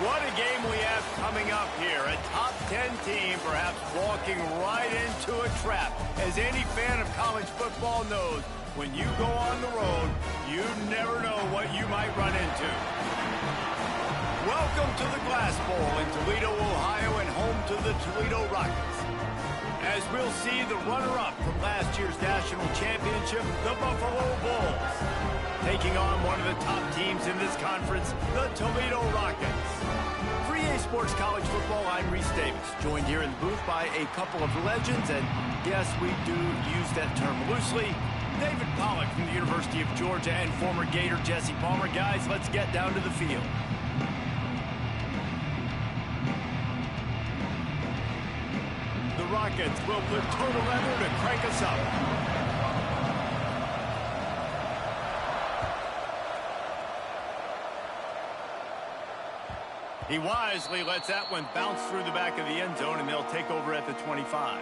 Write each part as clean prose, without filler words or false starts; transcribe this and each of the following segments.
What a game we have coming up here. A top 10 team perhaps walking right into a trap. As any fan of college football knows, when you go on the road, you never know what you might run into. Welcome to the Glass Bowl in Toledo, Ohio, and home to the Toledo Rockets. As we'll see the runner-up from last year's national championship, the Buffalo Bulls, taking on one of the top teams in this conference, the Toledo Rockets. For EA Sports College Football, I'm Reese Davis, joined here in the booth by a couple of legends, and yes, we do use that term loosely. David Pollack from the University of Georgia and former Gator Jesse Palmer. Guys, let's get down to the field. The Rockets will put total leather to crank us up. He wisely lets that one bounce through the back of the end zone, and they'll take over at the 25.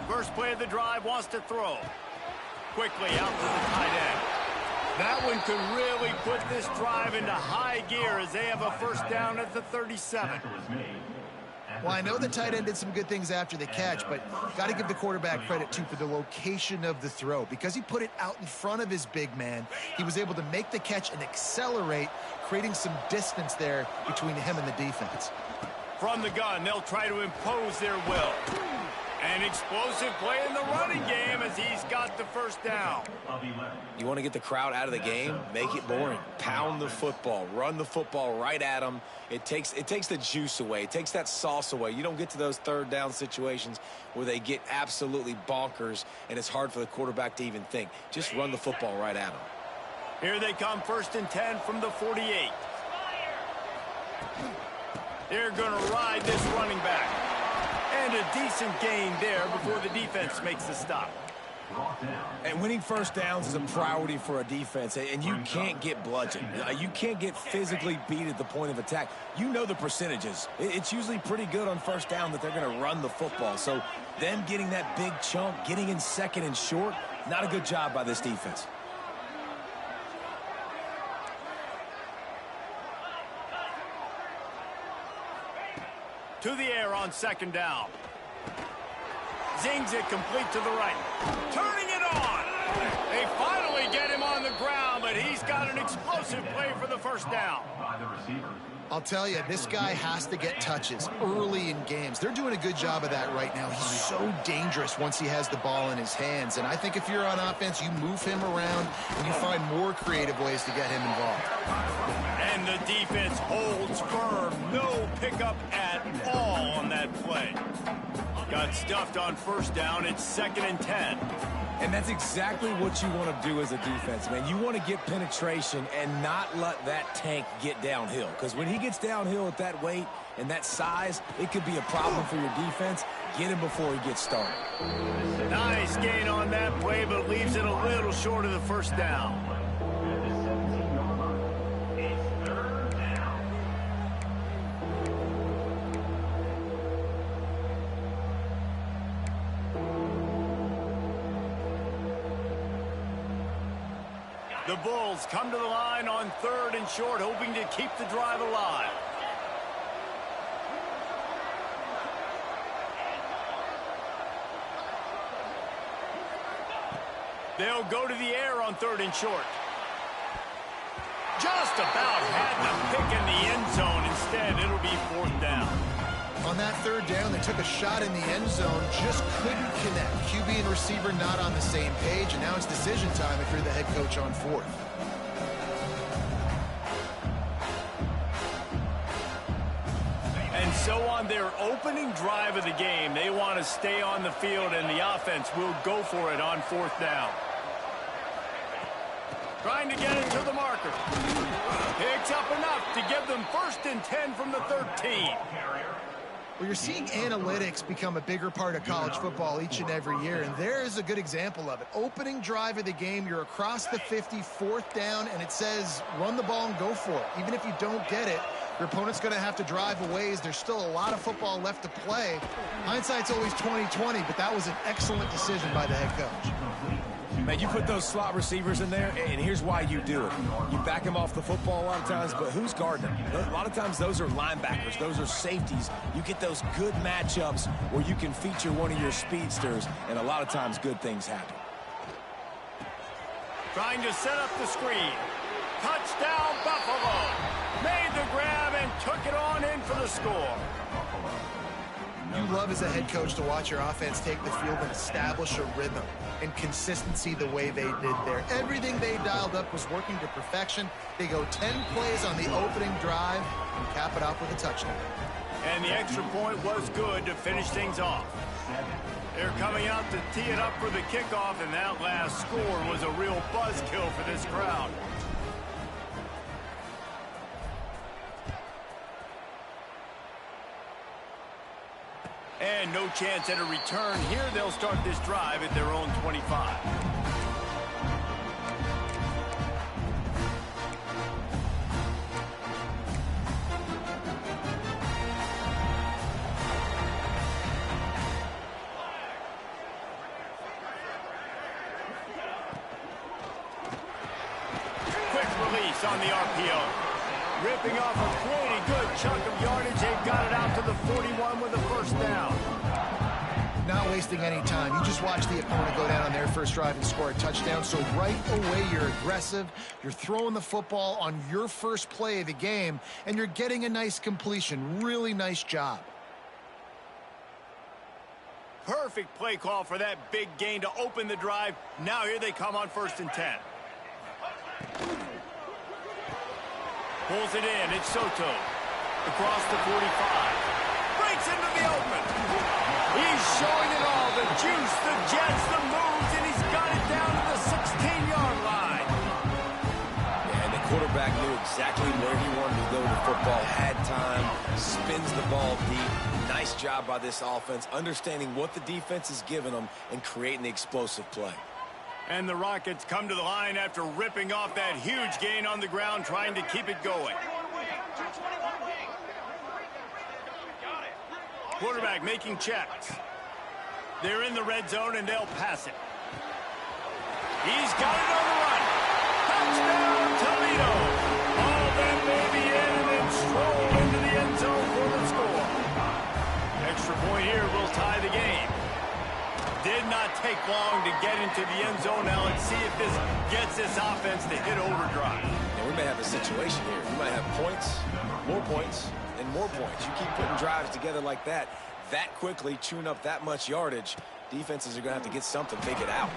First play of the drive, wants to throw. Quickly out to the tight end. That one could really put this drive into high gear as they have a first down at the 37. Well, I know the tight end did some good things after the catch, but got to give the quarterback credit, too, for the location of the throw. Because he put it out in front of his big man, he was able to make the catch and accelerate, creating some distance there between him and the defense. From the gun, they'll try to impose their will. An explosive play in the running game as he's got the first down. You want to get the crowd out of the game? Make it boring. Pound the football. Run the football right at them. It takes the juice away. It takes that sauce away. You don't get to those third down situations where they get absolutely bonkers and it's hard for the quarterback to even think. Just run the football right at them. Here they come, 1st and 10 from the 48. They're going to ride this running back. And a decent gain there before the defense makes the stop. And winning first downs is a priority for a defense, and you can't get bludgeoned. You can't get physically beat at the point of attack. You know the percentages. It's usually pretty good on first down that they're going to run the football. So them getting that big chunk, getting in second and short, not a good job by this defense. To the air on 2nd down. Zings it complete to the right. Turning it on. They finally get him on the ground, but he's got an explosive play for the first down. I'll tell you, this guy has to get touches early in games. They're doing a good job of that right now. He's so dangerous once he has the ball in his hands. And I think if you're on offense, you move him around and you find more creative ways to get him involved. And the defense holds firm. No pickup at all on that play. Got stuffed on first down. It's 2nd and 10. And that's exactly what you want to do as a defense, man. You want to get penetration and not let that tank get downhill. Because when he gets downhill at that weight and that size, it could be a problem for your defense. Get him before he gets started. Nice gain on that play, but leaves it a little short of the first down. The Bulls come to the line on 3rd and short, hoping to keep the drive alive. They'll go to the air on 3rd and short. Just about had the pick in the end zone. Instead, it'll be 4th down. On that 3rd down, they took a shot in the end zone, just couldn't connect. QB and receiver not on the same page, and now it's decision time if you're the head coach on 4th. And so on their opening drive of the game, they want to stay on the field, and the offense will go for it on 4th down. Trying to get it to the marker. Picks up enough to give them 1st and 10 from the 13. Well, you're seeing analytics become a bigger part of college football each and every year, and there is a good example of it. Opening drive of the game, you're across the 50, 4th down, and it says run the ball and go for it. Even if you don't get it, your opponent's going to have to drive a ways. There's still a lot of football left to play. Hindsight's always 20/20, but that was an excellent decision by the head coach. Man, you put those slot receivers in there, and here's why you do it. You back them off the football a lot of times, but who's guarding them? A lot of times those are linebackers. Those are safeties. You get those good matchups where you can feature one of your speedsters, and a lot of times good things happen. Trying to set up the screen. Touchdown, Buffalo. Made the grab and took it on in for the score. You love as a head coach to watch your offense take the field and establish a rhythm and consistency the way they did there. Everything they dialed up was working to perfection. They go 10 plays on the opening drive and cap it off with a touchdown. And the extra point was good to finish things off. They're coming out to tee it up for the kickoff, and that last score was a real buzzkill for this crowd. And no chance at a return here. They'll start this drive at their own 25. Quick release on the RPO. Ripping off a pretty good chunk of yardage. They've got it out to the 41 with a first down. Not wasting any time. You just watch the opponent go down on their first drive and score a touchdown. So right away, you're aggressive. You're throwing the football on your first play of the game, and you're getting a nice completion. Really nice job. Perfect play call for that big gain to open the drive. Now here they come on 1st and 10. Pulls it in. It's Soto. Across the 45. Breaks into the open. He's showing it all. The juice, the jets, the moves, and he's got it down to the 16-yard line. And the quarterback knew exactly where he wanted to go with the football. Had time. Spins the ball deep. Nice job by this offense, understanding what the defense is giving them and creating the explosive play. And the Rockets come to the line after ripping off that huge gain on the ground, trying to keep it going. Quarterback making checks. They're in the red zone, and they'll pass it. He's got it on the run. Touchdown, Toledo. All that baby in and then stroll into the end zone for the score. Extra point here will tie the game. Did not take long to get into the end zone. Now let's see if this gets this offense to hit overdrive. And we may have a situation here. We might have points, and more points. You keep putting drives together like that quickly, chewing up that much yardage, defenses are going to have to get something figured out.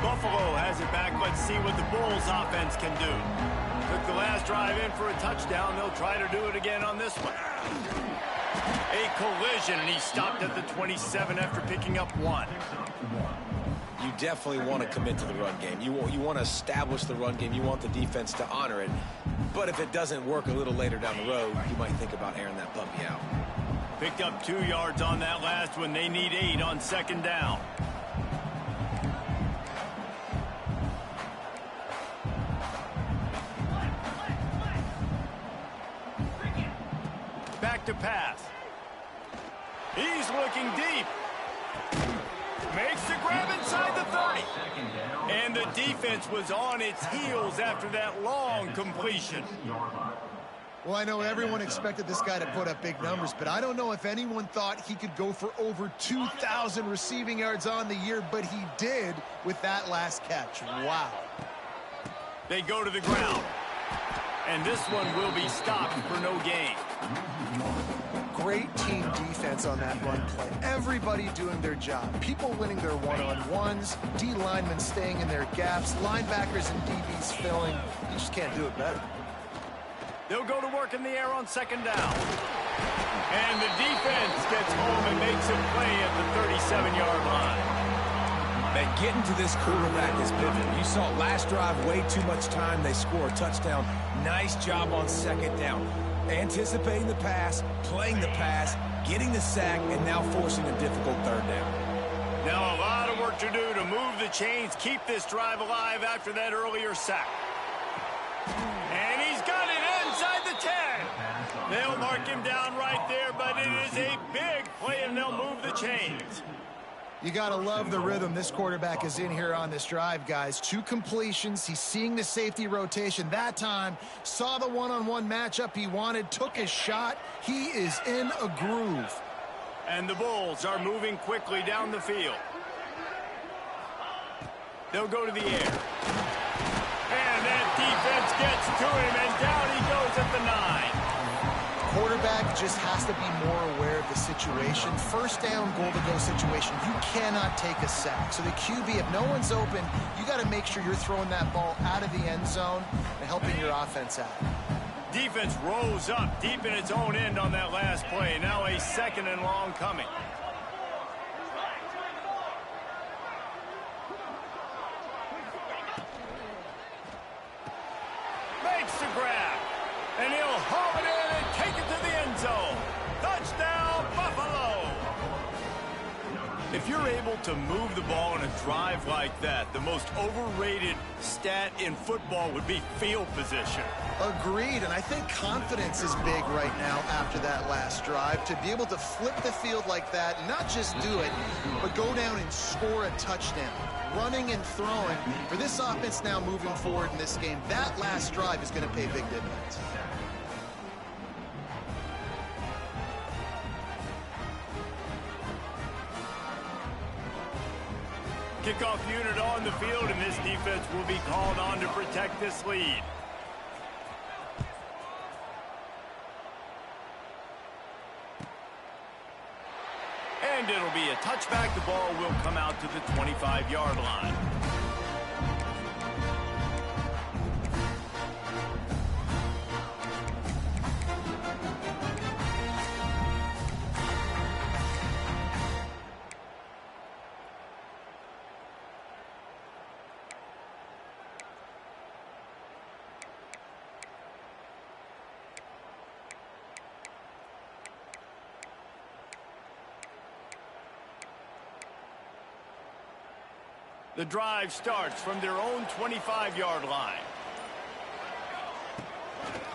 Buffalo has it back. Let's see what the Bulls offense can do. Took the last drive in for a touchdown. They'll try to do it again on this one. A collision, and he stopped at the 27 after picking up 1. You definitely want to commit to the run game. You want to establish the run game. You want the defense to honor it. But if it doesn't work a little later down the road, you might think about airing that puppy out. Picked up 2 yards on that last one. They need 8 on 2nd down. Back to pass. He's looking deep. Makes the grab inside the 30. And the defense was on its heels after that long completion. Well, I know everyone expected this guy to put up big numbers, but I don't know if anyone thought he could go for over 2,000 receiving yards on the year, but he did with that last catch. Wow. They go to the ground. And this one will be stopped for no gain. Great team defense on that run play. Everybody doing their job. People winning their one-on-ones, D linemen staying in their gaps, linebackers and DBs filling. You just can't do it better. They'll go to work in the air on 2nd down. And the defense gets home and makes a play at the 37-yard line. Man, getting to this quarterback is pivotal. You saw last drive, way too much time. They score a touchdown. Nice job on second down. Anticipating the pass, playing the pass, getting the sack, and now forcing a difficult third down. Now a lot of work to do to move the chains, keep this drive alive after that earlier sack. And he's got it inside the 10. They'll mark him down right there, but it is a big play, and they'll move the chains. You got to love the rhythm this quarterback is in here on this drive, guys. 2 completions. He's seeing the safety rotation that time. Saw the one-on-one matchup he wanted. Took his shot. He is in a groove. And the Bulls are moving quickly down the field. They'll go to the air. And that defense gets to him, and down he goes at the 9. Quarterback just has to be more aware of the situation. First down, goal-to-go situation. You cannot take a sack. So the QB, if no one's open, you got to make sure you're throwing that ball out of the end zone and helping your offense out. Defense rose up deep in its own end on that last play. Now a 2nd and long coming. Makes the grab. And he'll haul it in and take it to the end zone. Touchdown, Buffalo! If you're able to move the ball in a drive like that, the most overrated stat in football would be field position. Agreed, and I think confidence is big right now after that last drive. To be able to flip the field like that, not just do it, but go down and score a touchdown. Running and throwing. For this offense now moving forward in this game, that last drive is going to pay big dividends. Kickoff unit on the field, and this defense will be called on to protect this lead. And it'll be a touchback. The ball will come out to the 25-yard line. The drive starts from their own 25-yard line.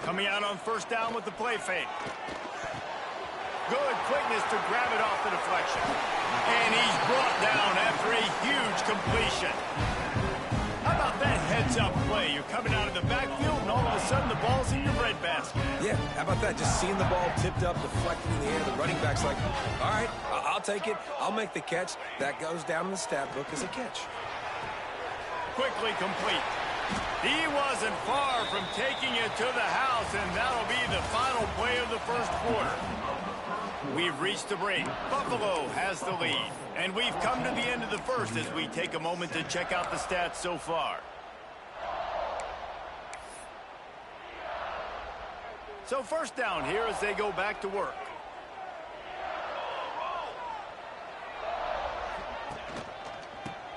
Coming out on first down with the play fake. Good quickness to grab it off the deflection. And he's brought down after a huge completion. How about that heads-up play? You're coming out of the backfield, and all of a sudden the ball's in your breadbasket. Yeah, how about that? Just seeing the ball tipped up, deflected in the air. The running back's like, all right, I'll take it. I'll make the catch. That goes down in the stat book as a catch. Quickly complete. He wasn't far from taking it to the house, and that'll be the final play of the first quarter. We've reached the break. Buffalo has the lead, and we've come to the end of the first as we take a moment to check out the stats so far. So first down here as they go back to work.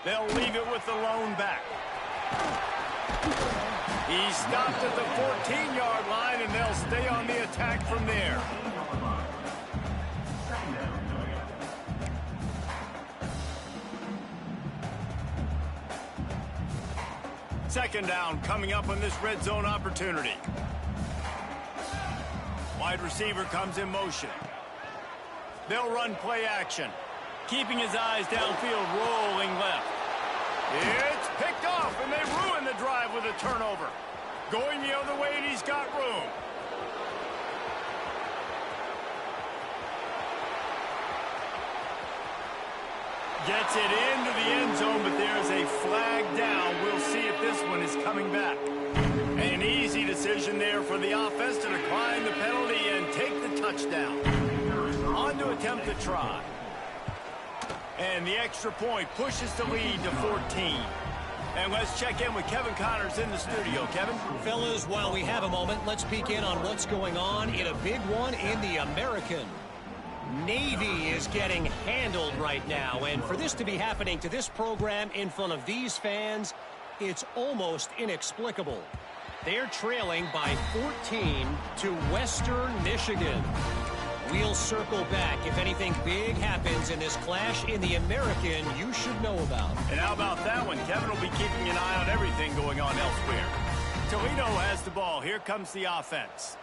They'll leave it with the lone back. He stopped at the 14-yard line, and they'll stay on the attack from there. Second down coming up on this red zone opportunity. Wide receiver comes in motion. They'll run play action. Keeping his eyes downfield, rolling left. It's picked off, and they ruin the drive with a turnover. Going the other way, and he's got room. Gets it into the end zone, but there's a flag down. We'll see if this one is coming back. An easy decision there for the offense to decline the penalty and take the touchdown. On to attempt the try. And the extra point pushes the lead to 14. And let's check in with Kevin Connors in the studio. Kevin? Fellas, while we have a moment, let's peek in on what's going on in a big one in the American. Navy is getting handled right now, and for this to be happening to this program in front of these fans, it's almost inexplicable. They're trailing by 14 to Western Michigan. We'll circle back if anything big happens in this clash in the American you should know about. And how about that one? Kevin will be keeping an eye on everything going on elsewhere. Toledo has the ball. Here comes the offense.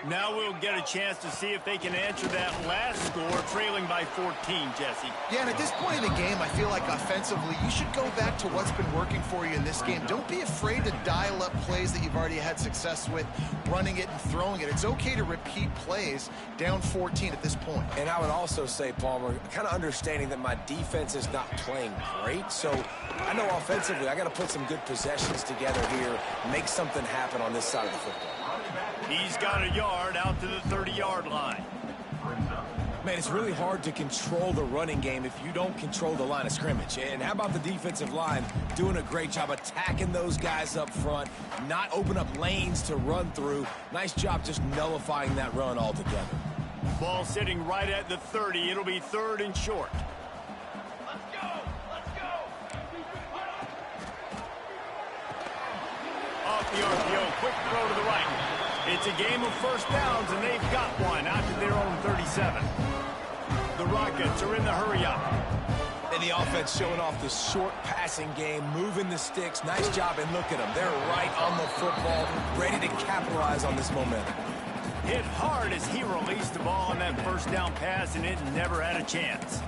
Now we'll get a chance to see if they can answer that last score, trailing by 14, Jesse. Yeah, and at this point in the game, I feel like offensively, you should go back to what's been working for you in this game. Don't be afraid to dial up plays that you've already had success with, running it and throwing it. It's okay to repeat plays down 14 at this point. And I would also say, Palmer, kind of understanding that my defense is not playing great, so I know offensively I got to put some good possessions together here, make something happen on this side of the football. He's got a yard out to the 30-yard line. Man, it's really hard to control the running game if you don't control the line of scrimmage. And how about the defensive line doing a great job attacking those guys up front, not open up lanes to run through. Nice job just nullifying that run altogether. Ball sitting right at the 30. It'll be 3rd and short. Let's go! Let's go! Off the RPO, quick throw to the right. It's a game of first downs, and they've got one out to their own 37. The Rockets are in the hurry-up. And the offense showing off the short passing game, moving the sticks. Nice job, and look at them. They're right on the football, ready to capitalize on this momentum. Hit hard as he released the ball on that first down pass, and it never had a chance.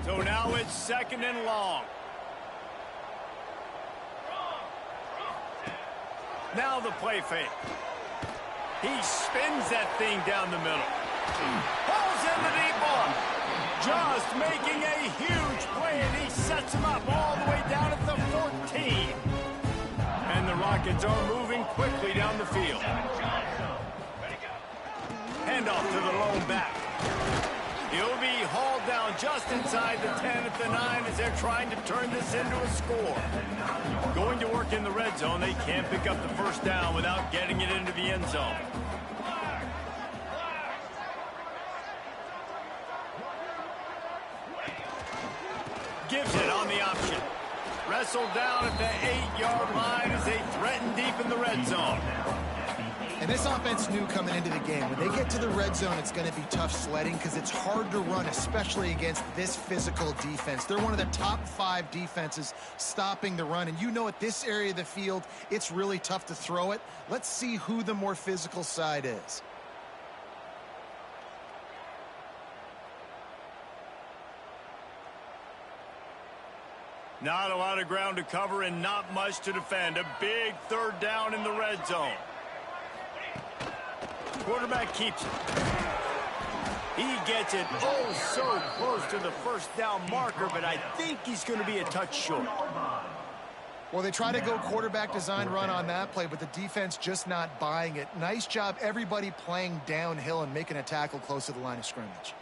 So now it's 2nd and long. Now the play fake. He spins that thing down the middle. Pulls in the deep ball. Just making a huge play, and he sets him up all the way down at the 14. And the Rockets are moving quickly down the field. Handoff to the lone back. He'll be hauled down just inside the 10 at the 9 as they're trying to turn this into a score. Going to work in the red zone. They can't pick up the first down without getting it into the end zone. Gives it on the option. Wrestled down at the 8-yard line as they threaten deep in the red zone. And this offense knew coming into the game, when they get to the red zone, it's going to be tough sledding because it's hard to run, especially against this physical defense. They're one of the top 5 defenses stopping the run. And you know, at this area of the field, it's really tough to throw it. Let's see who the more physical side is. Not a lot of ground to cover and not much to defend. A big 3rd down in the red zone. Quarterback keeps it. He gets it oh so close to the first down marker, but I think he's going to be a touch short. Well, they try to go quarterback design run on that play, but the defense just not buying it. Nice job, everybody playing downhill and making a tackle close to the line of scrimmage.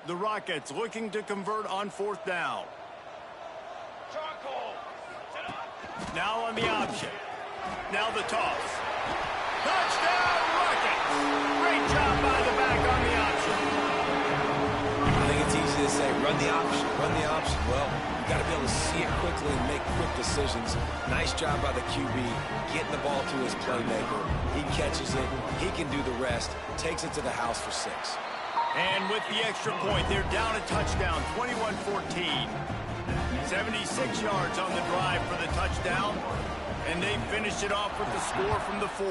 The Rockets looking to convert on 4th down. Now on the option. Now the toss. Touchdown, Rockets! Great job by the back on the option. I think it's easy to say, run the option, run the option. Well, you got to be able to see it quickly and make quick decisions. Nice job by the QB, getting the ball to his playmaker. He catches it, he can do the rest, takes it to the house for 6. And with the extra point, they're down a touchdown, 21-14. 76 yards on the drive for the touchdown, and they finished it off with the score from the 4.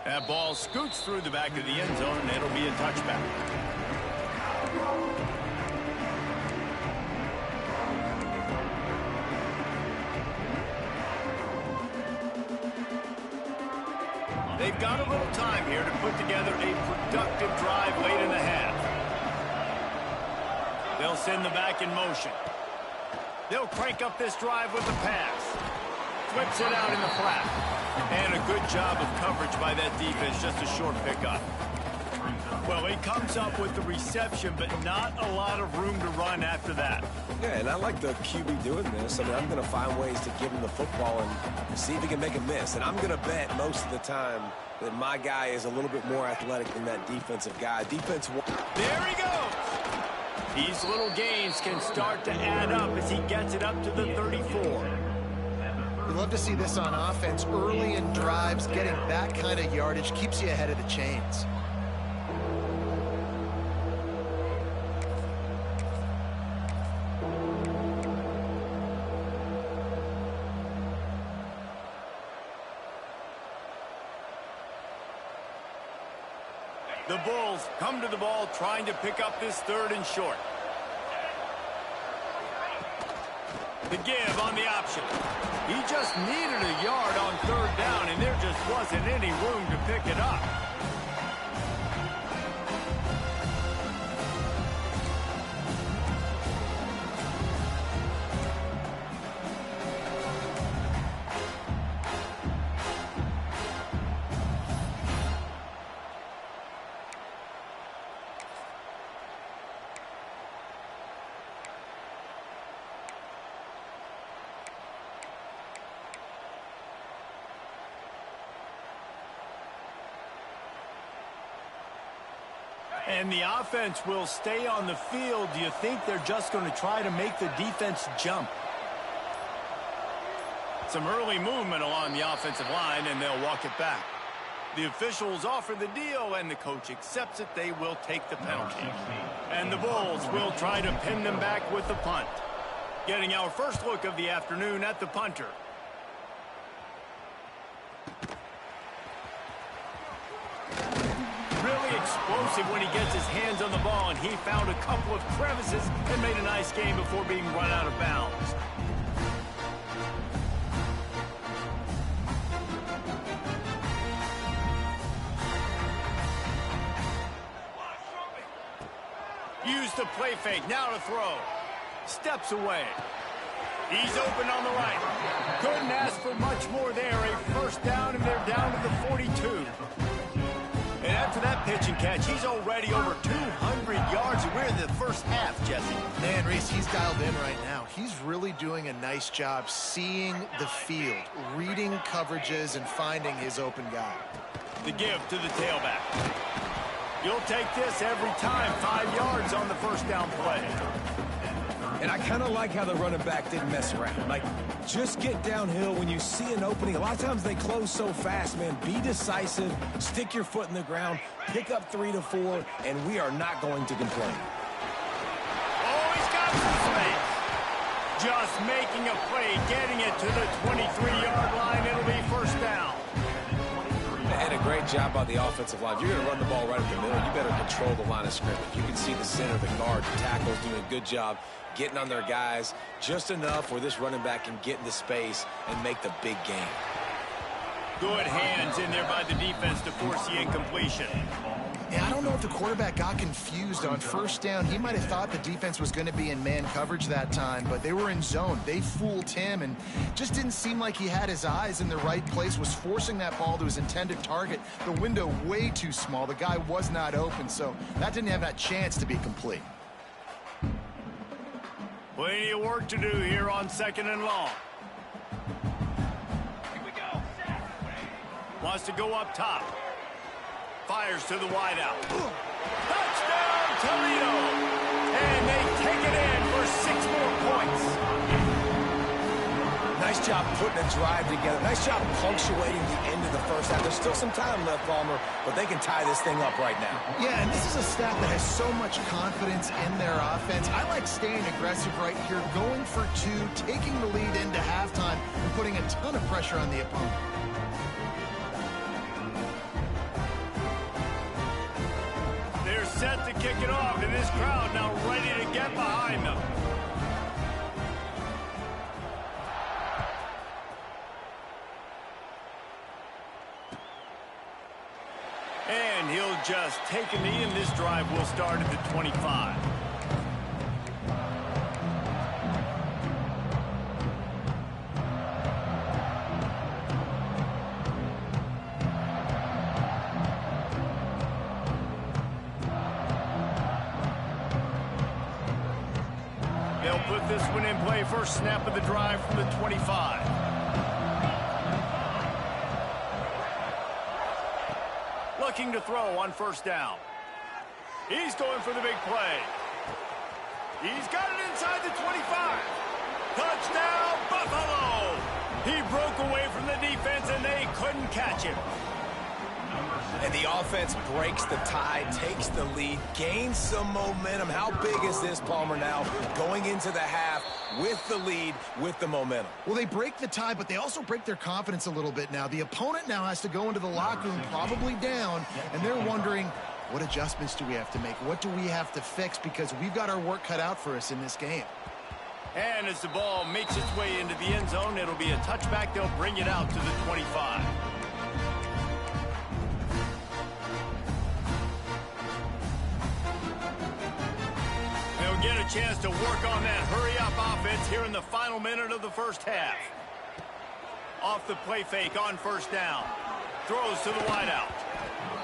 That ball scoots through the back of the end zone, and it'll be a touchback. They've got a little time here to put together a productive drive late in the half. They'll send the back in motion. They'll crank up this drive with the pass. Flips it out in the flat. And a good job of coverage by that defense, just a short pickup. Well, he comes up with the reception, but not a lot of room to run after that. Yeah, and I like the QB doing this. I mean, I'm going to find ways to give him the football and see if he can make a miss. And I'm going to bet most of the time that my guy is a little bit more athletic than that defensive guy. There he goes. These little gains can start to add up as he gets it up to the 34. We love to see this on offense. Early in drives, getting that kind of yardage keeps you ahead of the chains. The Bulls come to the ball trying to pick up this 3rd and short. The give on the option. He just needed a yard on 3rd down, and there just wasn't any room to pick it up. And the offense will stay on the field. Do you think they're just going to try to make the defense jump? Some early movement along the offensive line, and they'll walk it back. The officials offer the deal, and the coach accepts it. They will take the penalty. And the Bulls will try to pin them back with the punt. Getting our first look of the afternoon at the punter. Explosive when he gets his hands on the ball, and he found a couple of crevices and made a nice game before being run out of bounds. Use the play fake, now to throw. Steps away. He's open on the right. Couldn't ask for much more there. A first down, and they're down to the 42. And after that pitch and catch, he's already over 200 yards. We're in the first half, Jesse. Man, Reese, he's dialed in right now. He's really doing a nice job seeing the field, reading coverages, and finding his open guy. The give to the tailback. You'll take this every time. 5 yards on the first down play. And I kind of like how the running back didn't mess around. Like, just get downhill when you see an opening. A lot of times they close so fast, man. Be decisive, stick your foot in the ground, pick up 3 to 4, and we are not going to complain. Oh, he's got some space. Just making a play, getting it to the 23-yard line. It'll be first down. And a great job by the offensive line. If you're going to run the ball right up the middle, you better control the line of scrimmage. You can see the center, the guard, the tackles doing a good job getting on their guys just enough where this running back can get into space and make the big game. Good hands in there by the defense to force the incompletion. Yeah, I don't know if the quarterback got confused on first down. He might have thought the defense was going to be in man coverage that time, but they were in zone. They fooled him and just didn't seem like he had his eyes in the right place, was forcing that ball to his intended target. The window way too small. The guy was not open, so that didn't have that chance to be complete. Plenty of work to do here on 2nd and long. Here we go. Wants to go up top. Fires to the wideout. Touchdown, Toledo! And they take it in for 6 more points. Nice job putting a drive together. Nice job punctuating the end of the first half. There's still some time left, Palmer, but they can tie this thing up right now. Yeah, and this is a staff that has so much confidence in their offense. I like staying aggressive right here, going for 2, taking the lead into halftime, and putting a ton of pressure on the opponent. They're set to kick it off, and this crowd now ready to get behind them. And he'll just take a knee, and this drive will start at the 25. They'll put this one in play. First snap of the drive from the 25. Looking to throw on first down. He's going for the big play. He's got it inside the 25. Touchdown, Buffalo! He broke away from the defense, and they couldn't catch him. And the offense breaks the tie, takes the lead, gains some momentum. How big is this, Palmer, now? Going into the half with the lead, with the momentum. Well, they break the tie, but they also break their confidence a little bit now. The opponent now has to go into the locker room probably down, and they're wondering, what adjustments do we have to make? What do we have to fix? Because we've got our work cut out for us in this game. And as the ball makes its way into the end zone, it'll be a touchback. They'll bring it out to the 25. They'll get a chance to work on that hurry-up offense here in the final minute of the first half. Off the play fake on first down. Throws to the wideout.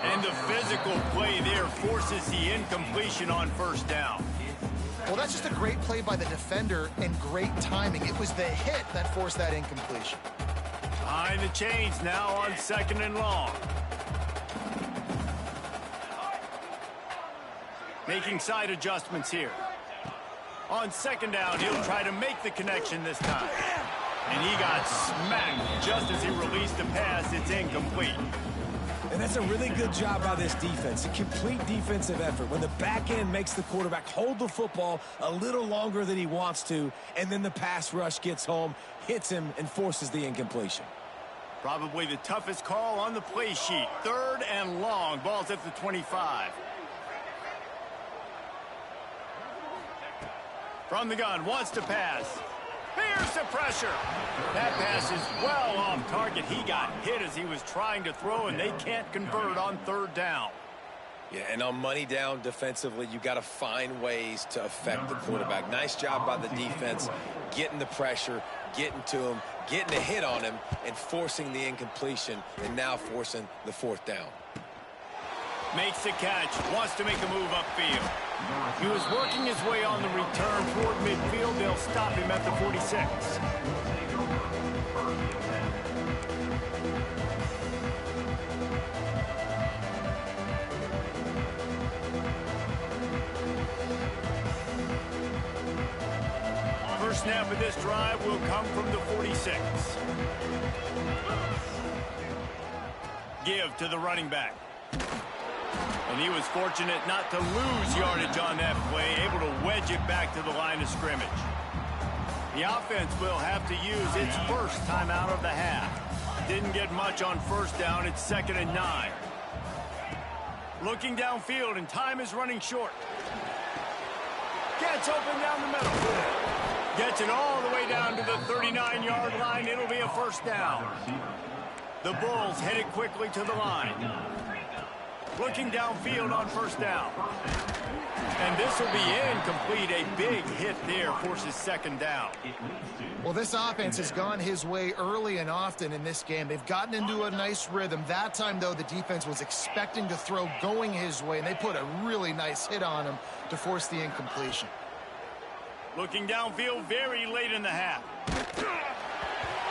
And the physical play there forces the incompletion on first down. Well, that's just a great play by the defender and great timing. It was the hit that forced that incompletion. Behind the chains now on second and long. Making side adjustments here. On second down, he'll try to make the connection this time. And he got smacked just as he released the pass. It's incomplete. And that's a really good job by this defense, a complete defensive effort. When the back end makes the quarterback hold the football a little longer than he wants to, and then the pass rush gets home, hits him, and forces the incompletion. Probably the toughest call on the play sheet. Third and long. Ball's at the 25. From the gun, wants to pass. Here's the pressure. That pass is well off target. He got hit as he was trying to throw, and they can't convert on third down. Yeah, and on money down defensively, you got to find ways to affect the quarterback. Nice job by the defense, getting the pressure, getting to him, getting a hit on him, and forcing the incompletion, and now forcing the fourth down. Makes the catch, wants to make a move upfield. He was working his way on the return toward midfield. They'll stop him at the 46. First snap of this drive will come from the 46. Give to the running back. And he was fortunate not to lose yardage on that play, able to wedge it back to the line of scrimmage. The offense will have to use its first timeout of the half. Didn't get much on first down. It's 2nd and 9. Looking downfield, and time is running short. Gets open down the middle. Gets it all the way down to the 39-yard line. It'll be a first down. The Bulls headed quickly to the line. Looking downfield on first down. And this will be incomplete. A big hit there forces second down. Well, this offense has gone his way early and often in this game. They've gotten into a nice rhythm. That time, though, the defense was expecting to throw going his way, and they put a really nice hit on him to force the incompletion. Looking downfield very late in the half.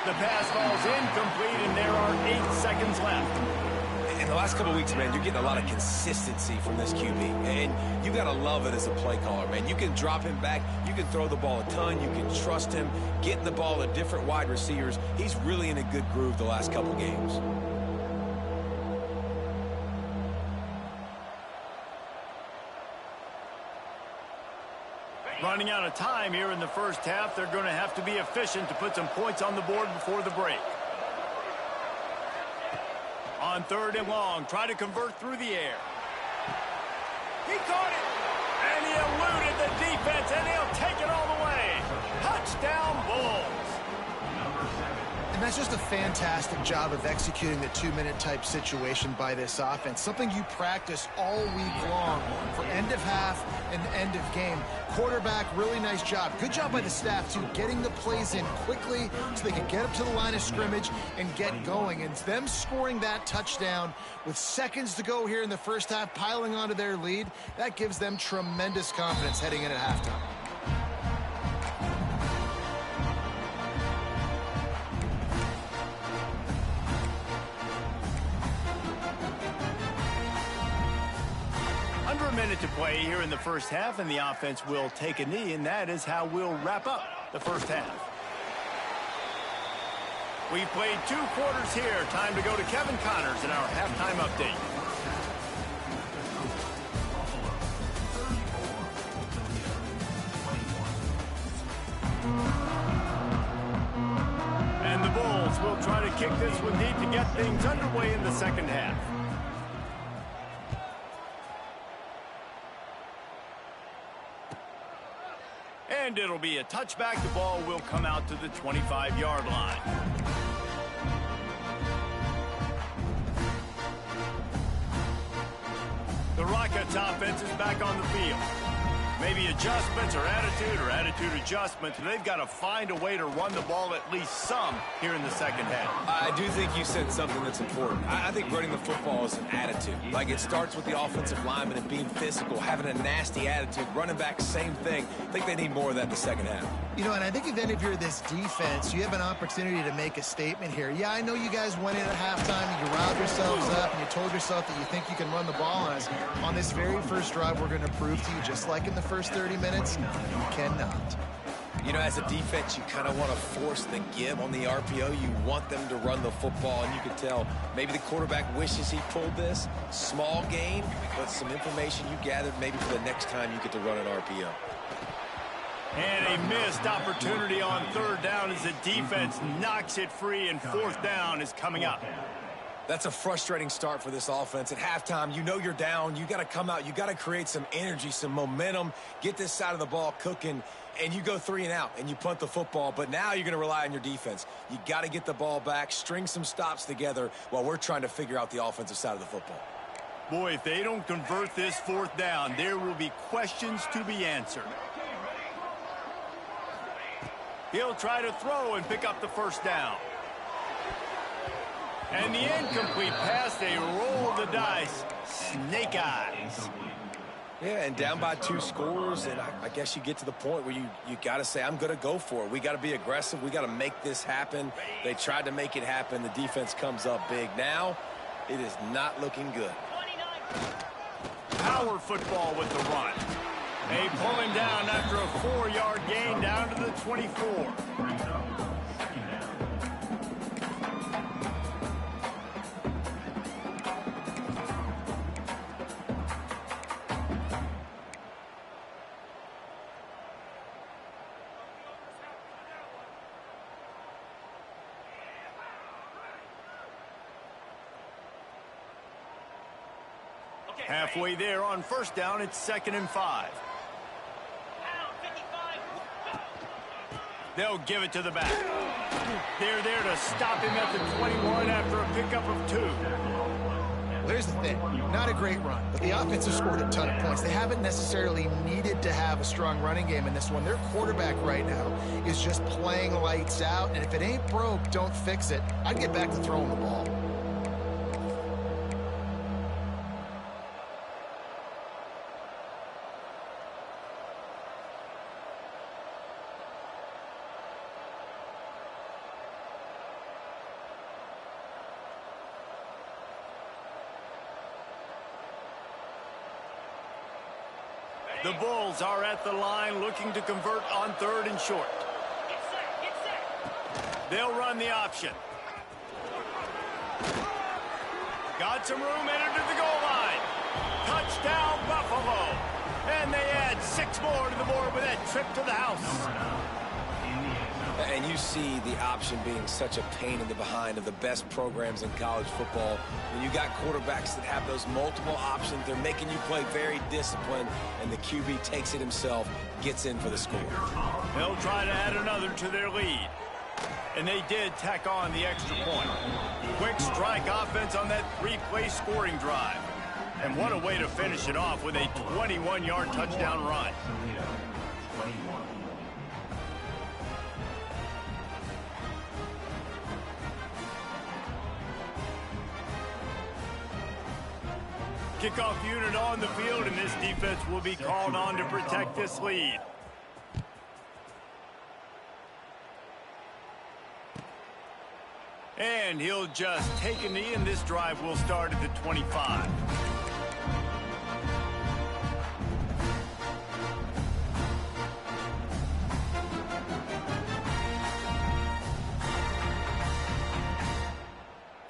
The pass falls incomplete, and there are 8 seconds left. In the last couple of weeks, man, you're getting a lot of consistency from this QB. And you got to love it as a play caller, man. You can drop him back. You can throw the ball a ton. You can trust him, getting the ball to different wide receivers. He's really in a good groove the last couple games. Running out of time here in the first half. They're going to have to be efficient to put some points on the board before the break. On third and long, try to convert through the air. He caught it, and he eluded the defense, and he'll take it all the way. Touchdown, Bulls. And that's just a fantastic job of executing the 2-minute type situation by this offense. Something you practice all week long for end of half and end of game. Quarterback, really nice job. Good job by the staff, too, getting the plays in quickly so they can get up to the line of scrimmage and get going. And them scoring that touchdown with seconds to go here in the first half, piling onto their lead, that gives them tremendous confidence heading in at halftime. minute to play here in the first half, and the offense will take a knee, and that is how we'll wrap up the first half. We've played 2 quarters here. Time to go to Kevin Connors in our halftime update. And the Bulls will try to kick this one deep to get things underway in the second half. And it'll be a touchback. The ball will come out to the 25-yard line. The Rockets offense is back on the field. Maybe adjustments or attitude adjustments. They've got to find a way to run the ball at least some here in the second half. I do think you said something that's important. I think running the football is an attitude. Like, it starts with the offensive lineman and being physical, having a nasty attitude. Running back, same thing. I think they need more of that in the second half. You know, and I think then if you're this defense, you have an opportunity to make a statement here. Yeah, I know you guys went in at halftime and you riled yourselves up and you told yourself that you think you can run the ball on us. On this very first drive, we're going to prove to you, just like in the first 30 minutes, you cannot. You know, as a defense, you kind of want to force the give on the RPO. You want them to run the football, and you can tell maybe the quarterback wishes he pulled this. Small gain, but some information you gathered maybe for the next time you get to run an RPO. And a missed opportunity on third down as the defense knocks it free, and fourth down is coming up. That's a frustrating start for this offense. At halftime, you know you're down. You got to come out. You got to create some energy, some momentum, get this side of the ball cooking, and you go 3 and out, and you punt the football. But now you're going to rely on your defense. You got to get the ball back, string some stops together while we're trying to figure out the offensive side of the football. Boy, if they don't convert this fourth down, there will be questions to be answered. He'll try to throw and pick up the first down. And the incomplete pass, they roll the dice. Snake eyes. Yeah, and down by 2 scores, and I guess you get to the point where you got to say, I'm going to go for it. We got to be aggressive. We got to make this happen. They tried to make it happen. The defense comes up big. Now, it is not looking good. Power football with the run. They pull him down after a 4-yard gain down to the 24. Halfway there on first down, it's 2nd and 5. They'll give it to the back. They're there to stop him at the 21 after a pickup of 2. Well, here's the thing. Not a great run, but the offense has scored a ton of points. They haven't necessarily needed to have a strong running game in this one. Their quarterback right now is just playing lights out, and if it ain't broke, don't fix it. I'd get back to throwing the ball. The Bulls are at the line looking to convert on 3rd and short. Get set. They'll run the option. Got some room, entered to the goal line. Touchdown, Buffalo. And they add 6 more to the board with that trip to the house. And you see the option being such a pain in the behind of the best programs in college football. When you got quarterbacks that have those multiple options, they're making you play very disciplined, and the QB takes it himself, gets in for the score. They'll try to add another to their lead. And they did tack on the extra point. Quick strike offense on that 3-play scoring drive. And what a way to finish it off with a 21-yard touchdown run. Kickoff unit on the field, and this defense will be called on to protect this lead. And he'll just take a knee, and this drive will start at the 25.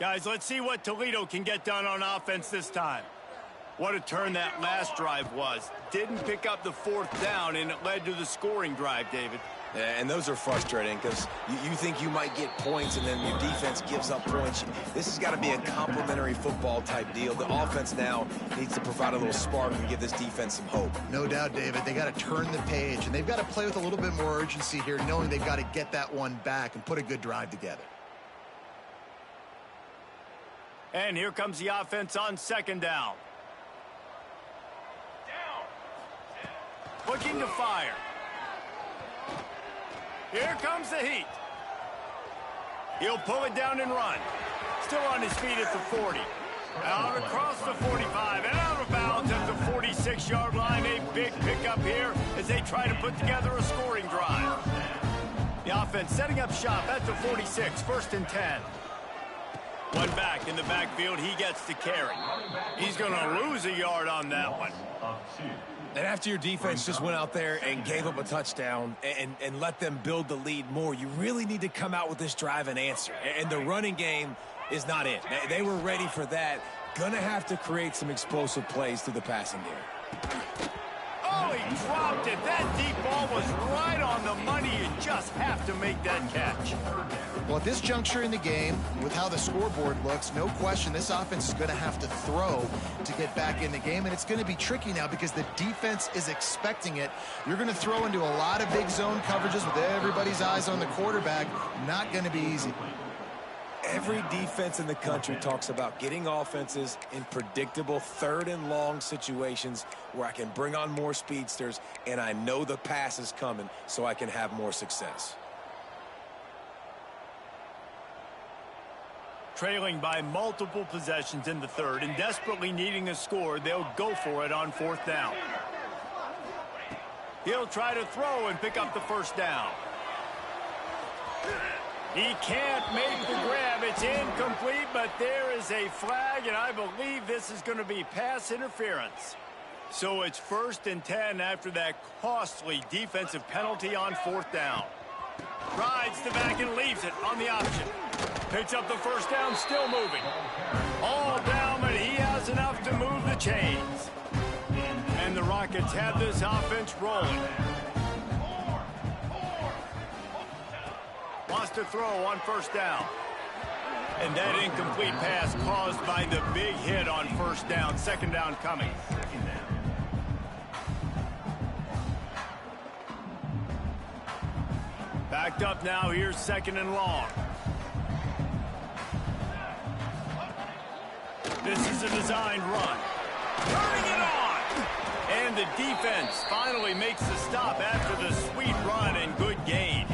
Guys, let's see what Toledo can get done on offense this time. What a turn that last drive was. Didn't pick up the 4th down, and it led to the scoring drive, David. Yeah, and those are frustrating because you think you might get points and then your defense gives up points. This has got to be a complementary football type deal. The offense now needs to provide a little spark and give this defense some hope. No doubt, David. They got to turn the page, and they've got to play with a little bit more urgency here, knowing they've got to get that one back and put a good drive together. And here comes the offense on 2nd down. Looking to fire. Here comes the heat. He'll pull it down and run. Still on his feet at the 40. Out across the 45 and out of bounds at the 46-yard line. A big pickup here as they try to put together a scoring drive. The offense setting up shop at the 46, 1st and 10. One back in the backfield. He gets to carry. He's going to lose a yard on that one. And after your defense just went out there and gave up a touchdown and let them build the lead more, you really need to come out with this drive and answer. And the running game is not it. They were ready for that. Gonna have to create some explosive plays through the passing game. Oh, he dropped it. That deep ball was right on the money. You just have to make that catch. Well, at this juncture in the game, with how the scoreboard looks, no question this offense is going to have to throw to get back in the game, and it's going to be tricky now because the defense is expecting it. You're going to throw into a lot of big zone coverages with everybody's eyes on the quarterback. Not going to be easy. Every defense in the country talks about getting offenses in predictable 3rd and long situations where I can bring on more speedsters and I know the pass is coming so I can have more success. Trailing by multiple possessions in the 3rd and desperately needing a score, they'll go for it on 4th down. He'll try to throw and pick up the 1st down. He can't make the grab. It's incomplete, but there is a flag, and I believe this is going to be pass interference. So it's 1st and 10 after that costly defensive penalty on 4th down. Rides the back and leaves it on the option. Picks up the 1st down, still moving. All down, but he has enough to move the chains. And the Rockets have this offense rolling. Wants to throw on 1st down. And that incomplete pass caused by the big hit on 1st down. 2nd down coming. Backed up now. Here's 2nd and long. This is a designed run. Turning it on. And the defense finally makes the stop after the sweet run and good gain.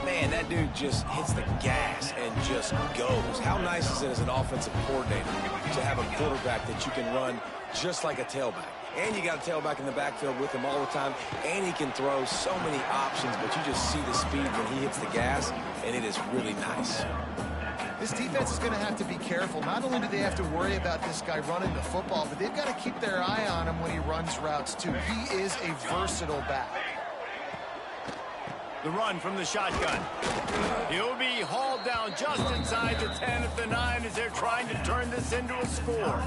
Man, that dude just hits the gas and just goes. How nice is it as an offensive coordinator to have a quarterback that you can run just like a tailback? And you got a tailback in the backfield with him all the time, and he can throw so many options, but you just see the speed when he hits the gas, and it is really nice. This defense is going to have to be careful. Not only do they have to worry about this guy running the football, but they've got to keep their eye on him when he runs routes, too. He is a versatile back. The run from the shotgun. He'll be hauled down just inside the 10 at the 9 as they're trying to turn this into a score.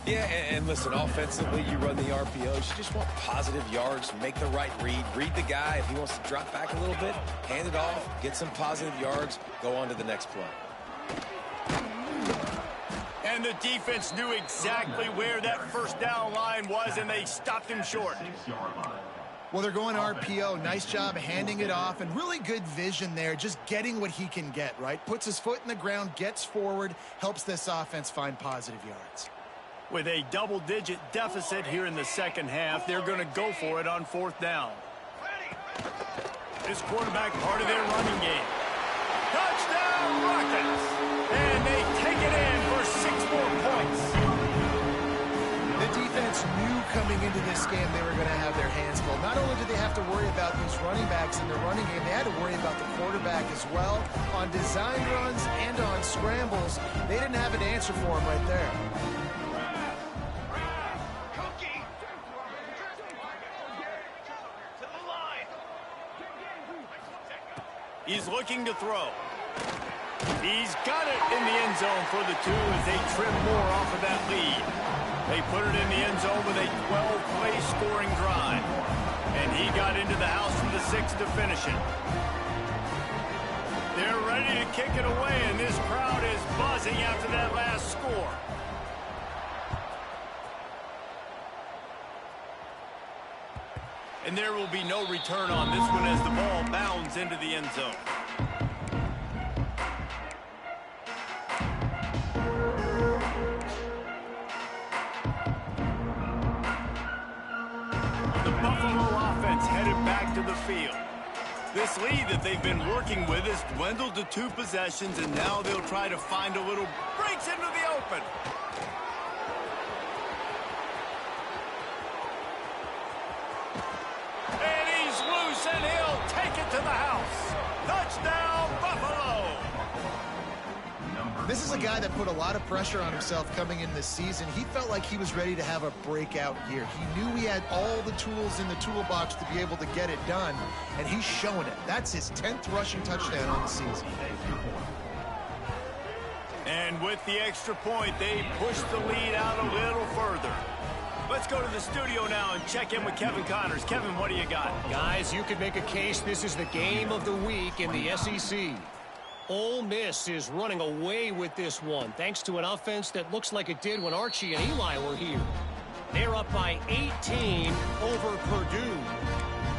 Yeah, and listen, offensively, you run the RPOs. You just want positive yards, make the right read. Read the guy. If he wants to drop back a little bit, hand it off, get some positive yards, go on to the next play. And the defense knew exactly where that 1st down line was, and they stopped him short. Well, they're going RPO. Nice job handing it off, and really good vision there, just getting what he can get, right? Puts his foot in the ground, gets forward, helps this offense find positive yards. With a double-digit deficit here in the 2nd half, they're going to go for it on 4th down. This quarterback part of their running game. Touchdown, Rockets! And they take it in for 6 more points. The defense knew coming into this game they were going to have their hands full. Not only did they have to worry about these running backs in the running game, they had to worry about the quarterback as well. On design runs and on scrambles, they didn't have an answer for him right there. He's looking to throw. He's got it in the end zone for the 2 as they trim more off of that lead. They put it in the end zone with a 12-play scoring drive. And he got into the house from the 6 to finish it. They're ready to kick it away, and this crowd is buzzing after that last score. And there will be no return on this one as the ball bounds into the end zone. The Buffalo offense headed back to the field. This lead that they've been working with has dwindled to 2 possessions, and now they'll try to find a little breaks into the open. And he's loose, and he'll take it to the house. Touchdown, Buffalo! This is a guy that put a lot of pressure on himself coming in this season. He felt like he was ready to have a breakout year. He knew he had all the tools in the toolbox to be able to get it done, and he's showing it. That's his 10th rushing touchdown on the season. And with the extra point, they push the lead out a little further. Let's go to the studio now and check in with Kevin Connors. Kevin, what do you got? Guys, you could make a case this is the game of the week in the SEC. Ole Miss is running away with this one, thanks to an offense that looks like it did when Archie and Eli were here. They're up by 18 over Purdue.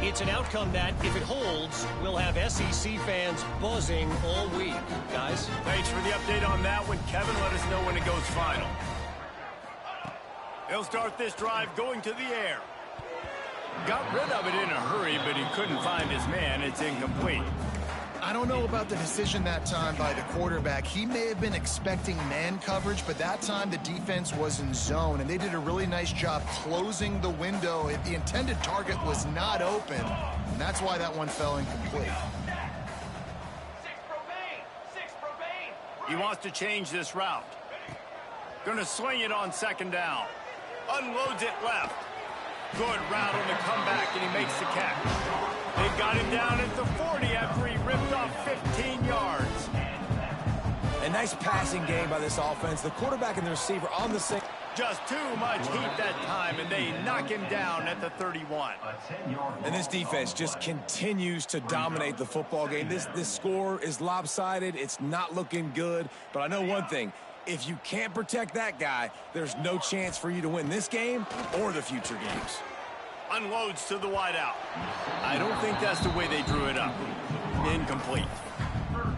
It's an outcome that, if it holds, will have SEC fans buzzing all week. Guys? Thanks for the update on that one, Kevin. Let us know when it goes final. He'll start this drive going to the air. Got rid of it in a hurry, but he couldn't find his man. It's incomplete. I don't know about the decision that time by the quarterback. He may have been expecting man coverage, but that time the defense was in zone, and they did a really nice job closing the window. The intended target was not open, and that's why that one fell incomplete. He wants to change this route. Going to swing it on 2nd down. Unloads it left. Good route on the comeback, and he makes the catch. They got him down at the 40 after he ripped off 15 yards. A nice passing game by this offense. The quarterback and the receiver on the same. Just too much heat that time, and they knock him down at the 31. And this defense just continues to dominate the football game. This score is lopsided. It's not looking good. But I know one thing. If you can't protect that guy, there's no chance for you to win this game or the future games. Unloads to the wideout. I don't think that's the way they drew it up. Incomplete.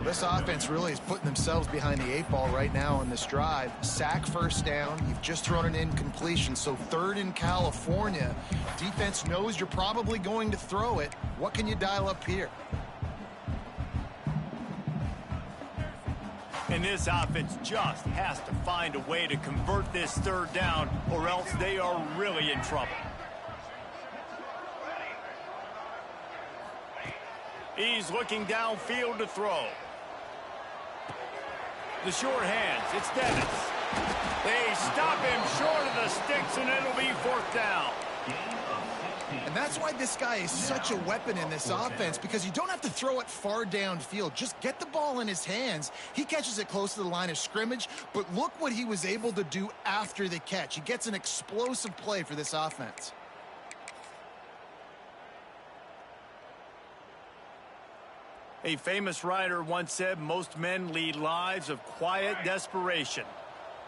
This offense really is putting themselves behind the 8 ball right now on this drive. Sack 1st down. You've just thrown an incompletion, so 3rd in California. Defense knows you're probably going to throw it. What can you dial up here? And this offense just has to find a way to convert this 3rd down, or else they are really in trouble. He's looking downfield to throw. The short hands, it's Dennis. They stop him short of the sticks, and it'll be 4th down. And that's why this guy is such a weapon in this offense, because you don't have to throw it far downfield. Just get the ball in his hands. He catches it close to the line of scrimmage, but look what he was able to do after the catch. He gets an explosive play for this offense. A famous writer once said, most men lead lives of quiet desperation.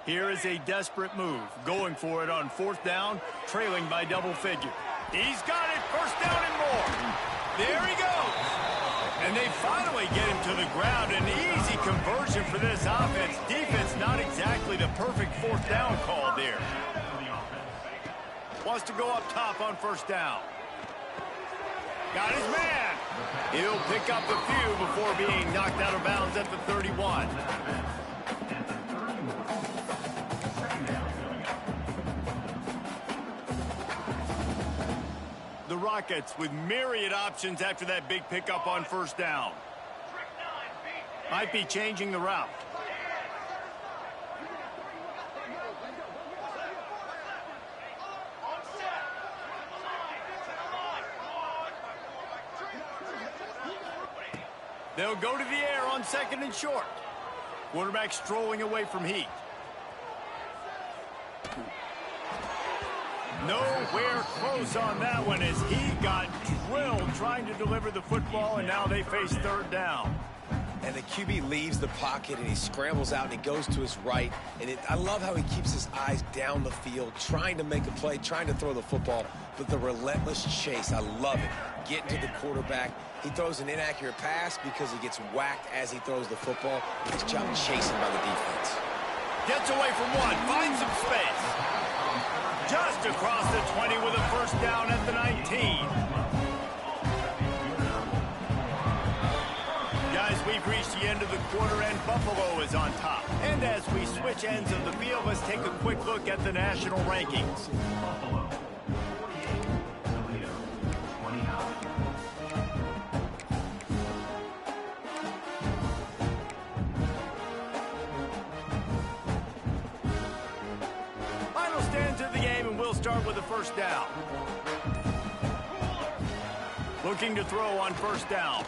Here is a desperate move, going for it on 4th down, trailing by double figure. He's got it, 1st down and more. There he goes. And they finally get him to the ground. An easy conversion for this offense. Defense not exactly the perfect 4th down call there. Wants to go up top on 1st down. Got his man. He'll pick up a few before being knocked out of bounds at the 31. The Rockets with myriad options after that big pickup on 1st down. Might be changing the route. They'll go to the air on 2nd and short. Quarterback strolling away from heat. Nowhere close on that one as he got drilled trying to deliver the football, and now they face third down. And the QB leaves the pocket, and he scrambles out, and he goes to his right. And I love how he keeps his eyes down the field, trying to make a play, trying to throw the football, but the relentless chase, I love it. Getting to the quarterback. He throws an inaccurate pass because he gets whacked as he throws the football. Nice job chasing by the defense. Gets away from one, finds some space. Just across the 20 with a first down at the 19. Guys, we've reached the end of the quarter, and Buffalo is on top. And as we switch ends of the field, let's take a quick look at the national rankings. Final stands of the game, and we'll start with the first down. Looking to throw on first down.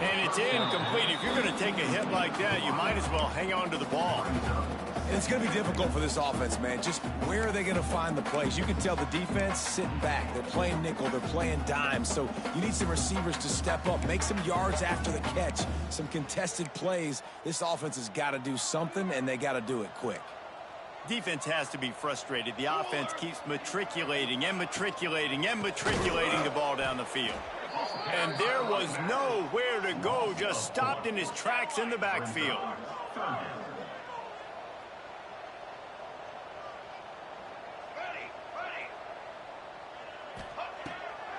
And it's incomplete. If you're going to take a hit like that, you might as well hang on to the ball. And it's going to be difficult for this offense, man. Just where are they going to find the plays? You can tell the defense sitting back. They're playing nickel. They're playing dime. So you need some receivers to step up, make some yards after the catch, some contested plays. This offense has got to do something, and they got to do it quick. Defense has to be frustrated. The offense keeps matriculating and matriculating and matriculating the ball down the field. And there was nowhere to go, just stopped in his tracks in the backfield.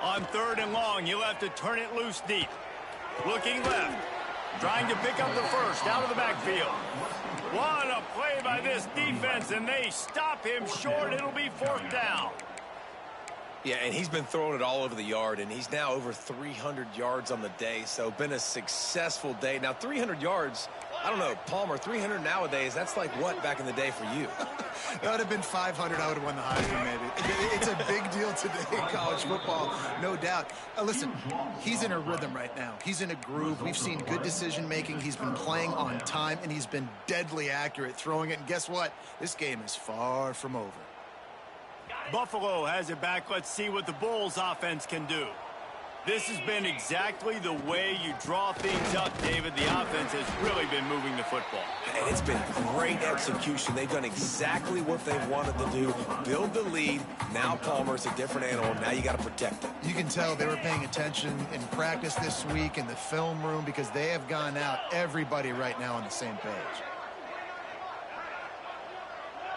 On third and long, he'll have to turn it loose deep. Looking left, trying to pick up the first out of the backfield. What a play by this defense, and they stop him short. It'll be fourth down. Yeah, and he's been throwing it all over the yard, and he's now over 300 yards on the day, so been a successful day. Now, 300 yards, I don't know, Palmer, 300 nowadays, that's like what back in the day for you? That would have been 500. I would have won the Heisman, maybe. It's a big deal today in college football, no doubt. Listen, he's in a rhythm right now. He's in a groove. We've seen good decision-making. He's been playing on time, and he's been deadly accurate throwing it. And guess what? This game is far from over. Buffalo has it back. Let's see what the Bulls offense can do. This has been exactly the way you draw things up, David. The offense has really been moving the football. And it's been great execution. They've done exactly what they wanted to do. Build the lead. Now Palmer's a different animal. Now you got to protect him. You can tell they were paying attention in practice this week in the film room because they have gone out, everybody right now on the same page.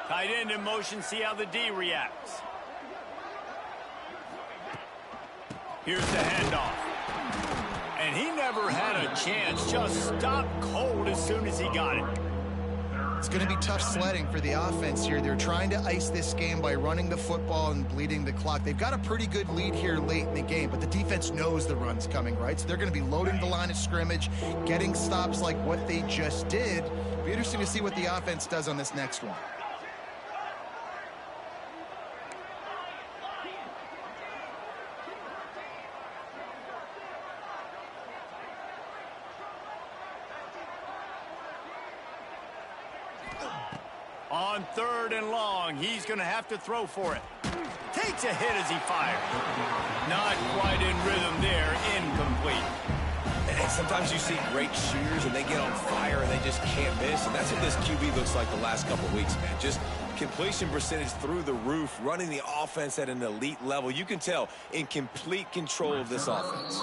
Tight end in motion, see how the D reacts. Here's the handoff. And he never had a chance, just stopped cold as soon as he got it. It's going to be tough sledding for the offense here. They're trying to ice this game by running the football and bleeding the clock. They've got a pretty good lead here late in the game, but the defense knows the run's coming, right? So they're going to be loading the line of scrimmage, getting stops like what they just did. It'll be interesting to see what the offense does on this next one. On third and long, he's going to have to throw for it. Takes a hit as he fires. Not quite in rhythm there, incomplete. And sometimes you see great shooters and they get on fire and they just can't miss. And that's what this QB looks like the last couple of weeks, man. Just completion percentage through the roof, running the offense at an elite level. You can tell in complete control of this offense.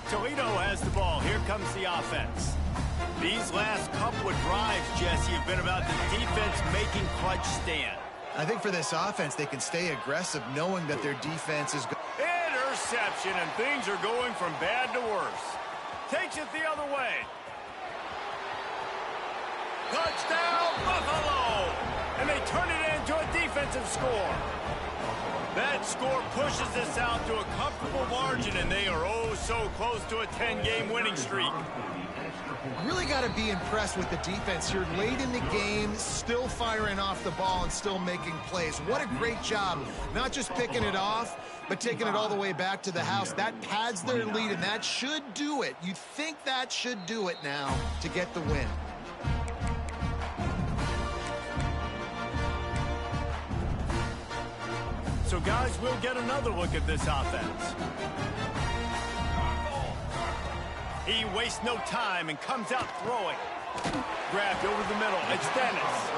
Toledo has the ball. Here comes the offense. These last couple of drives, Jesse, have been about the defense making clutch stand. I think for this offense, they can stay aggressive knowing that their defense is good. Interception, and things are going from bad to worse. Takes it the other way. Touchdown, Buffalo! And they turn it into a defensive score. That score pushes this out to a comfortable margin, and they are oh so close to a 10-game winning streak. Really got to be impressed with the defense here. Late in the game, still firing off the ball and still making plays. What a great job. Not just picking it off, but taking it all the way back to the house. That pads their lead, and that should do it. You think that should do it now to get the win. So, guys, we'll get another look at this offense. He wastes no time and comes out throwing. Grabbed over the middle. It's Dennis.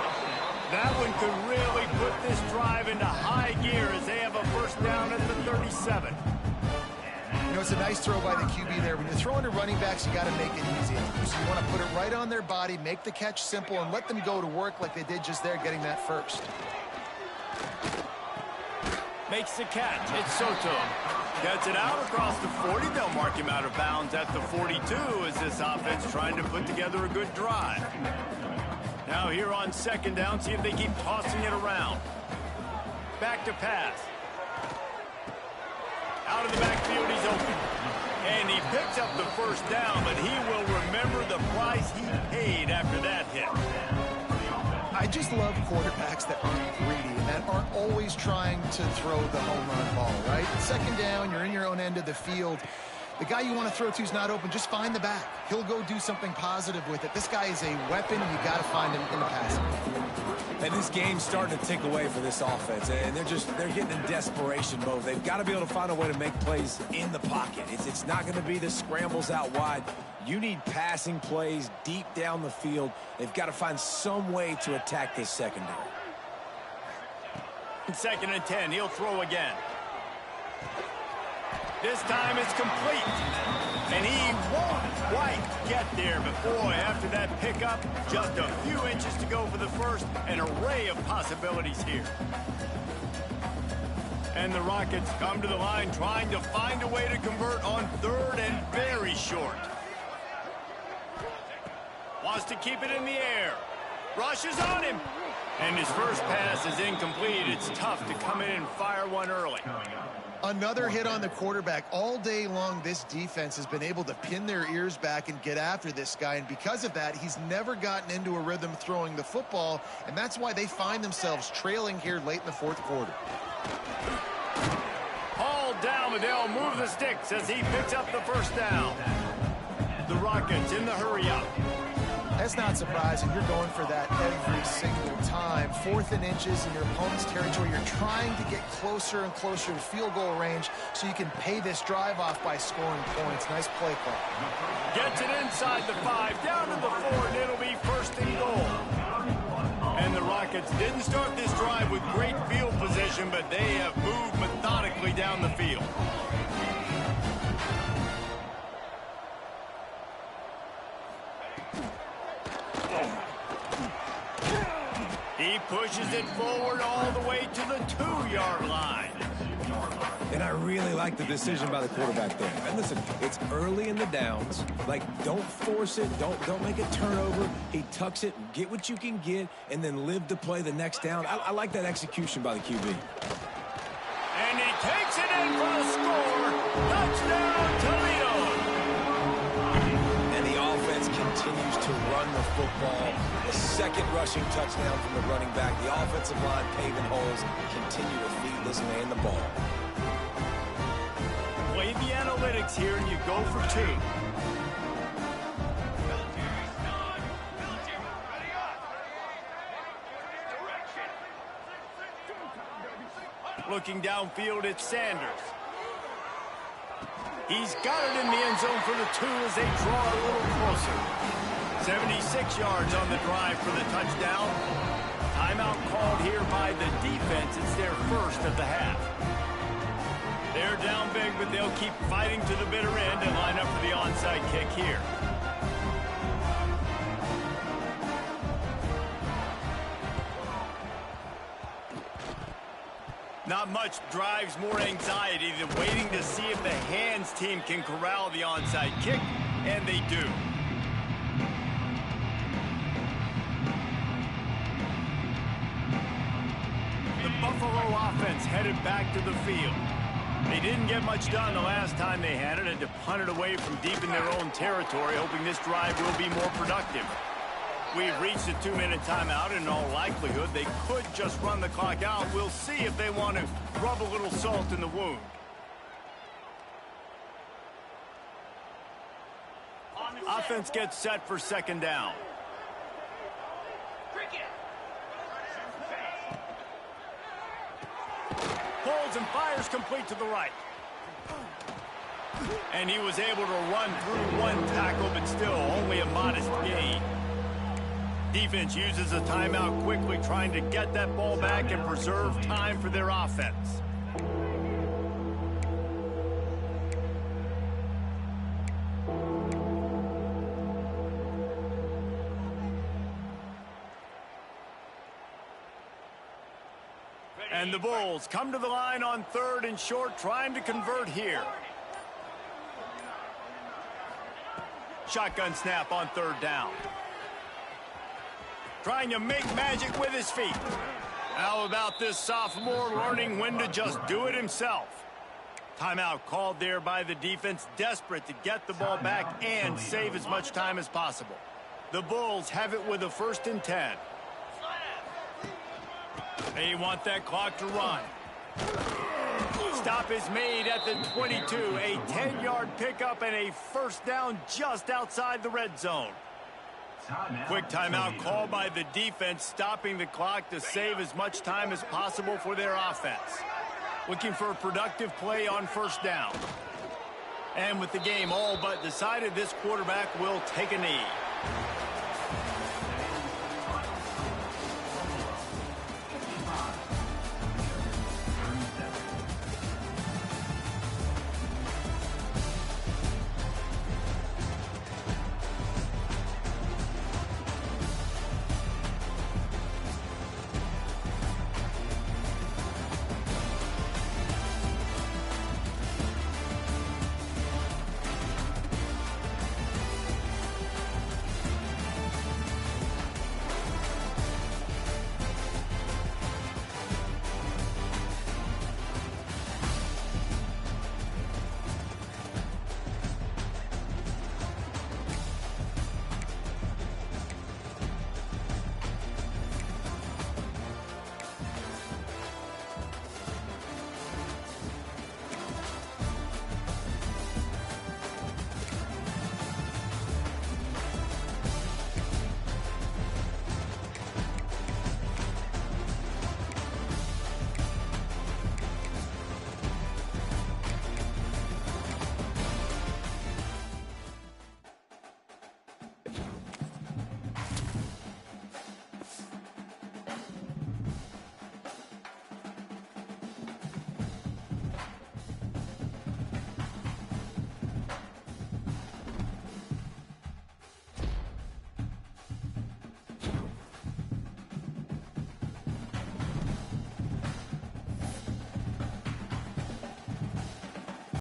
That one could really put this drive into high gear as they have a first down at the 37. You know, it's a nice throw by the QB there. When you're throwing to running backs, you got to make it easy. So you want to put it right on their body, make the catch simple, and let them go to work like they did just there, getting that first. Makes the catch. It's Soto. Gets it out across the 40. They'll mark him out of bounds at the 42 as this offense trying to put together a good drive. Now here on second down, see if they keep tossing it around. Back to pass. Out of the backfield, he's open. And he picks up the first down, but he will remember the price he paid after that hit. I just love quarterbacks that aren't greedy and that aren't always trying to throw the home run ball, right? Second down, you're in your own end of the field. The guy you want to throw to is not open. Just find the back. He'll go do something positive with it. This guy is a weapon. You got to find him in the passing. And this game's starting to tick away for this offense, and they're getting in desperation mode. They've got to be able to find a way to make plays in the pocket. It's not going to be the scrambles out wide. You need passing plays deep down the field. They've got to find some way to attack this secondary. Second and 10, he'll throw again. This time it's complete. And he won't quite get there. But boy, after that pickup, just a few inches to go for the first. An array of possibilities here. And the Rockets come to the line trying to find a way to convert on third and very short. Wants to keep it in the air. Rushes on him. And his first pass is incomplete. It's tough to come in and fire one early. Another hit on the quarterback. All day long, this defense has been able to pin their ears back and get after this guy. And because of that, he's never gotten into a rhythm throwing the football. And that's why they find themselves trailing here late in the fourth quarter. Hauled down, but they'll move the sticks as he picks up the first down. The Rockets in the hurry-up. That's not surprising. You're going for that every single time. Fourth and inches in your opponent's territory. You're trying to get closer and closer to field goal range so you can pay this drive off by scoring points. Nice play call. Gets it inside the 5, down to the 4, and it'll be first and goal. And the Rockets didn't start this drive with great field position, but they have moved methodically down the field. He pushes it forward all the way to the 2-yard line. And I really like the decision by the quarterback there. And listen, it's early in the downs. Like, don't force it. Don't make a turnover. He tucks it, get what you can get, and then live to play the next down. I like that execution by the QB. And he takes it in for the score. Touchdown, Toledo. And the offense continues to run the football. The second rushing touchdown from the running back. The offensive line paving holes. Continue to feed this man the ball. Play the analytics here, and you go for 2. Looking downfield, it's Sanders. He's got it in the end zone for the 2 as they draw a little closer. 76 yards on the drive for the touchdown. Timeout called here by the defense. It's their first of the half. They're down big, but they'll keep fighting to the bitter end and line up for the onside kick here. Not much drives more anxiety than waiting to see if the hands team can corral the onside kick, and they do. Buffalo offense headed back to the field. They didn't get much done the last time they had it, and to punt it away from deep in their own territory, hoping this drive will be more productive. We've reached a 2-minute timeout, and in all likelihood, they could just run the clock out. We'll see if they want to rub a little salt in the wound. Offense gets set for second down. Pulls and fires complete to the right. And he was able to run through one tackle, but still only a modest gain. Defense uses a timeout quickly, trying to get that ball back and preserve time for their offense. And the Bulls come to the line on 3rd and short, trying to convert here. Shotgun snap on 3rd down. Trying to make magic with his feet. How about this sophomore learning when to just do it himself? Timeout called there by the defense, desperate to get the ball back and save as much time as possible. The Bulls have it with a 1st and 10. They want that clock to run. Stop is made at the 22. A 10-yard pickup and a 1st down just outside the red zone. Quick timeout called by the defense, stopping the clock to save as much time as possible for their offense. Looking for a productive play on 1st down. And with the game all but decided, this quarterback will take a knee.